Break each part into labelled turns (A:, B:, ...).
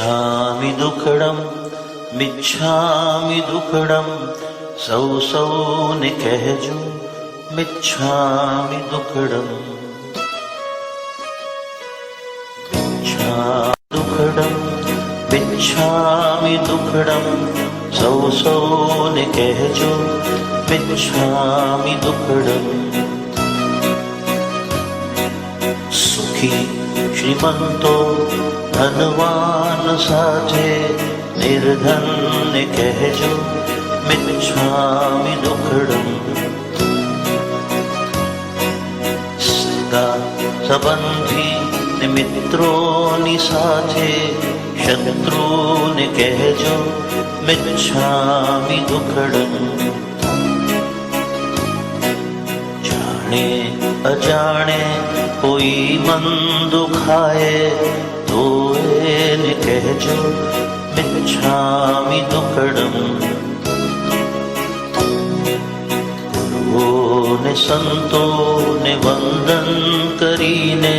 A: મિચ્છામિ દુઃખડમ મિચ્છામિ દુઃખડમ સૌ સૌને કહેજો મિચ્છામિ દુઃખડમ દુઃખડમ મિચ્છામિ દુઃખડમ સૌ સૌને કહેજો મિચ્છામિ દુઃખડમ સુખી શ્રીમંતો ધનવાન સાથે નિર્ધનને કહેજો મિચ્છામિ દુઃખડમ સગા સંબંધી ને મિત્રોની સાથે શત્રુને કહેજો મિચ્છામિ દુઃખડમ જાણે અજાણે કોઈ મન દુખાય તો એને કહેજો મિચ્છામિ દુઃખડમ ગુરુઓને સંતોને વંદન કરીને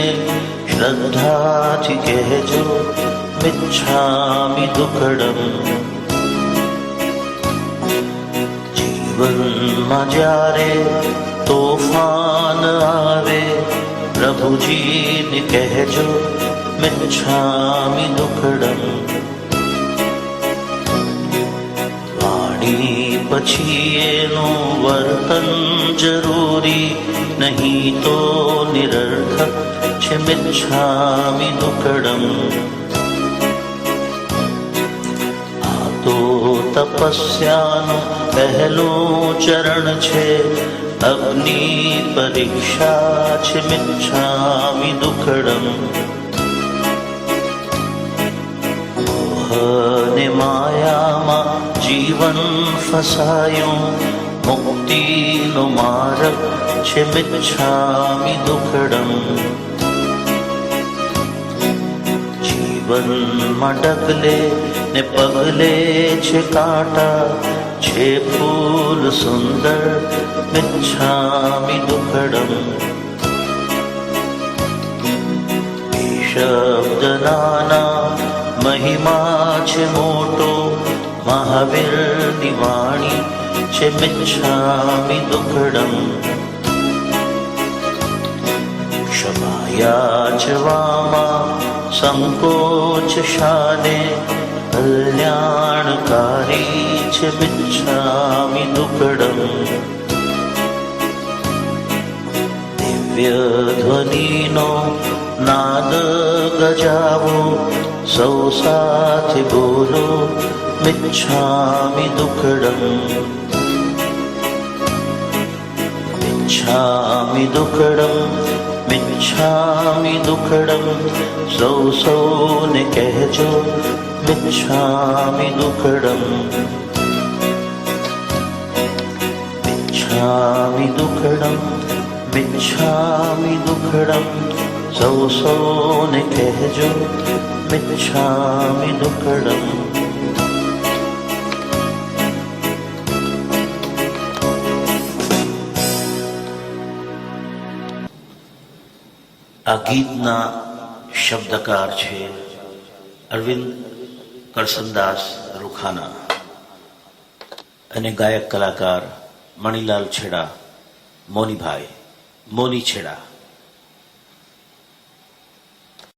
A: શ્રદ્ધાથી કહેજો મિચ્છામિ દુઃખડમ જીવનમાં જ્યારે તોફાન આવે પ્રભુજીને કહેજો મિચ્છામિ દુઃખડમ વાણી પછી એનું વર્તન જરૂરી નહીં તો નિરર્થક છે મિચ્છામિ દુઃખડમ આ તો તપસ્યાનું પહેલું ચરણ છે અગ્નિ પરીક્ષા છે મિચ્છામિ દુઃખડમ મોહને માયામાં જીવન ફસાયું મુક્તિનો માર્ગ છે મિચ્છામિ દુઃખડમ જીવનમાં ડગલે ને પગલે છે કાંટા છે ફૂલ સુંદર મિચ્છામિ દુઃખડમ એ શબ્દ નાના મહિમા છે મોટો મહાવીરની વાણી છે મિચ્છામિ દુઃખડમ ક્ષમા યાચવામાં સંકોચ શાને કલ્યાણકારી છે મિચ્છામિ દુઃખડમ દિવ્ય ધ્વનિનો નાદ ગજાવો સૌ સાથે બોલો મિચ્છામિ દુઃખડમ મિચ્છામિ દુઃખડમ મિચ્છામિ દુઃખડમ સૌ સૌને કહેજો મિચ્છામિ દુઃખડમ મિચ્છામિ દુઃખડમ મિચ્છામિ દુઃખડમ સૌ સૌને કહેજો મિચ્છામિ દુઃખડમ આ ગીતના શબ્દકાર છે અરવિંદ કરસનદાસ રૂખાના અને ગાયક કલાકાર મણિલાલ છેડા મોની છેડા